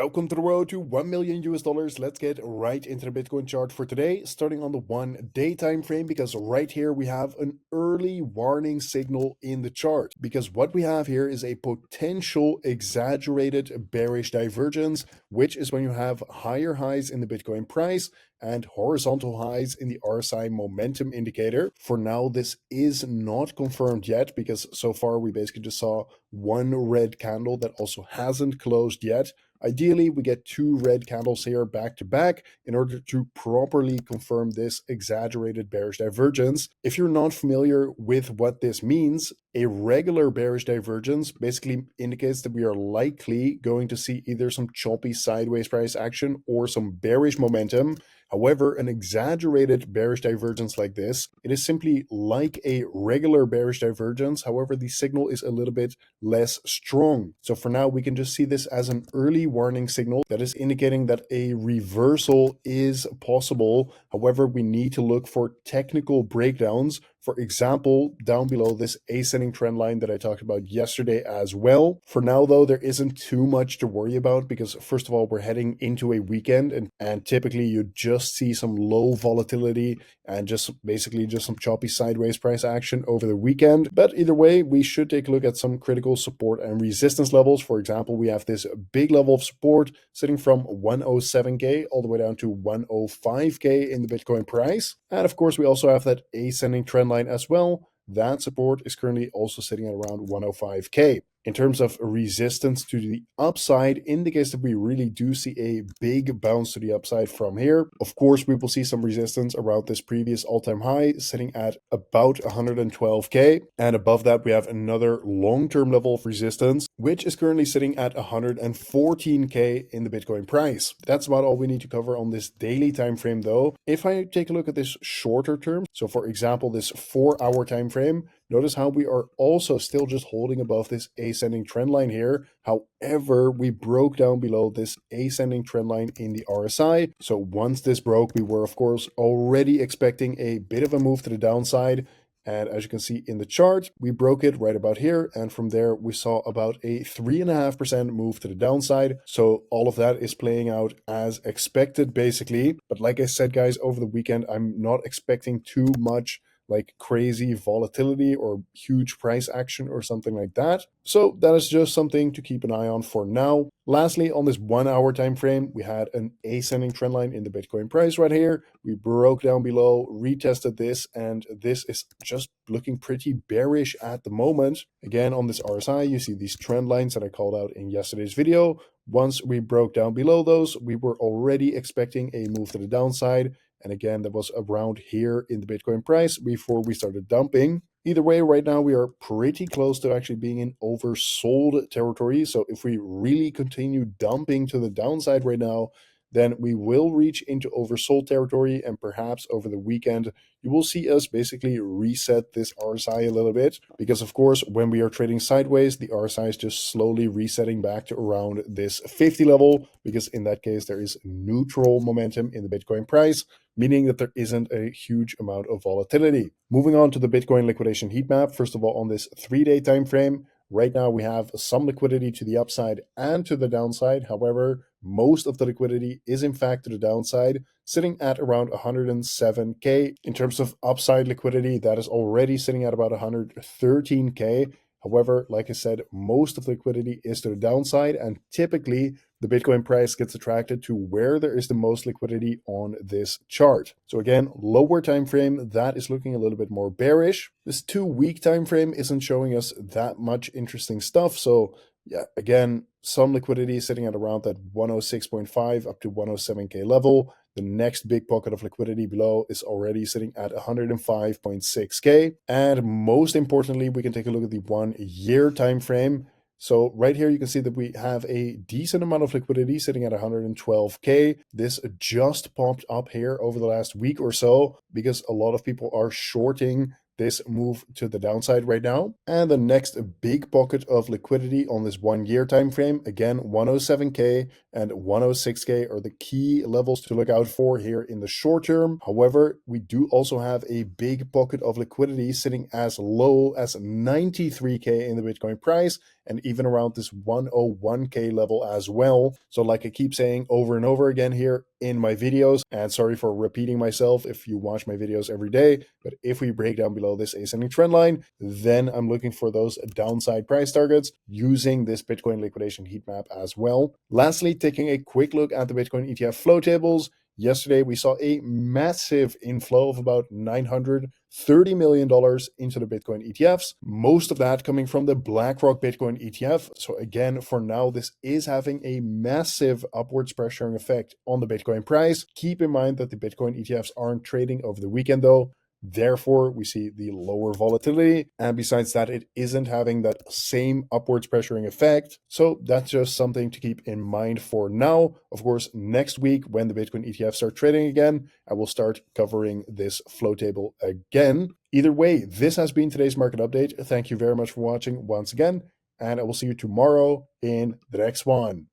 Welcome to the road to 1 million US dollars. Let's get right into the Bitcoin chart for today, starting on the 1 day time frame, because right here we have an early warning signal in the chart. Because what we have here is a potential exaggerated bearish divergence, which is when you have higher highs in the Bitcoin price and horizontal highs in the RSI momentum indicator. For now, this is not confirmed yet because so far we basically just saw one red candle that also hasn't closed yet. Ideally, we get two red candles here back to back in order to properly confirm this exaggerated bearish divergence. If you're not familiar with what this means, a regular bearish divergence basically indicates that we are likely going to see either some choppy sideways price action or some bearish momentum. However, an exaggerated bearish divergence like this, it is simply like a regular bearish divergence. However, the signal is a little bit less strong. So for now, we can just see this as an early warning signal that is indicating that a reversal is possible. However, we need to look for technical breakdowns. For example, down below this ascending trend line that I talked about yesterday as well. For now, though, there isn't too much to worry about because first of all, we're heading into a weekend and typically you just see some low volatility and just basically just some choppy sideways price action over the weekend. But either way, we should take a look at some critical support and resistance levels. For example, we have this big level of support sitting from 107K all the way down to 105K in the Bitcoin price. And of course, we also have that ascending trend line as well. That support is currently also sitting at around 105K. In terms of resistance to the upside, indicates that we really do see a big bounce to the upside from here. Of course, we will see some resistance around this previous all-time high sitting at about 112K. And above that, we have another long-term level of resistance, which is currently sitting at 114K in the Bitcoin price. That's about all we need to cover on this daily time frame though. If I take a look at this shorter term, so for example, this 4-hour time frame, notice how we are also still just holding above this ascending trend line here. However, we broke down below this ascending trend line in the RSI. So once this broke, we were of course already expecting a bit of a move to the downside. And as you can see in the chart, we broke it right about here. And from there, we saw about a 3.5% move to the downside. So all of that is playing out as expected, basically. But like I said, guys, over the weekend, I'm not expecting too much like crazy volatility or huge price action or something like that. So that is just something to keep an eye on for now. Lastly, on this 1-hour time frame, we had an ascending trend line in the Bitcoin price right here. We broke down below, retested this, and this is just looking pretty bearish at the moment. Again, on this RSI, you see these trend lines that I called out in yesterday's video. Once we broke down below those, we were already expecting a move to the downside. And again, that was around here in the Bitcoin price before we started dumping. Either way, right now we are pretty close to actually being in oversold territory. So if we really continue dumping to the downside right now, then we will reach into oversold territory, and perhaps over the weekend, you will see us basically reset this RSI a little bit, because of course, when we are trading sideways, the RSI is just slowly resetting back to around this 50 level, because in that case, there is neutral momentum in the Bitcoin price, meaning that there isn't a huge amount of volatility. Moving on to the Bitcoin liquidation heat map, first of all, on this 3-day time frame, right now we have some liquidity to the upside and to the downside. However, most of the liquidity is in fact to the downside, sitting at around 107K. In terms of upside liquidity, that is already sitting at about 113K. However, like I said, most of the liquidity is to the downside, and typically the Bitcoin price gets attracted to where there is the most liquidity on this chart. So again, lower time frame, that is looking a little bit more bearish. This 2-week time frame isn't showing us that much interesting stuff. So yeah, again, some liquidity sitting at around that 106.5 up to 107K level. The next big pocket of liquidity below is already sitting at 105.6K. And most importantly, we can take a look at the 1-year time frame. So right here, you can see that we have a decent amount of liquidity sitting at 112K. This just popped up here over the last week or so because a lot of people are shorting this move to the downside right now. And the next big pocket of liquidity on this 1-year time frame, again, 107K and 106K are the key levels to look out for here in the short term. However, we do also have a big pocket of liquidity sitting as low as 93K in the Bitcoin price. and even around this 101k level as well. So like I keep saying over and over again here in my videos, and sorry for repeating myself if you watch my videos every day, but if we break down below this ascending trend line, then I'm looking for those downside price targets using this Bitcoin liquidation heat map as well. Lastly, taking a quick look at the Bitcoin ETF flow tables. Yesterday, we saw a massive inflow of about $930 million into the Bitcoin ETFs, most of that coming from the BlackRock Bitcoin ETF. So again, for now, this is having a massive upwards pressuring effect on the Bitcoin price. Keep in mind that the Bitcoin ETFs aren't trading over the weekend though. Therefore, we see the lower volatility. And besides that, it isn't having that same upwards pressuring effect. So that's just something to keep in mind for now. Of course, next week when the Bitcoin ETFs start trading again, I will start covering this flow table again. Either way, this has been today's market update. Thank you very much for watching once again, and I will see you tomorrow in the next one.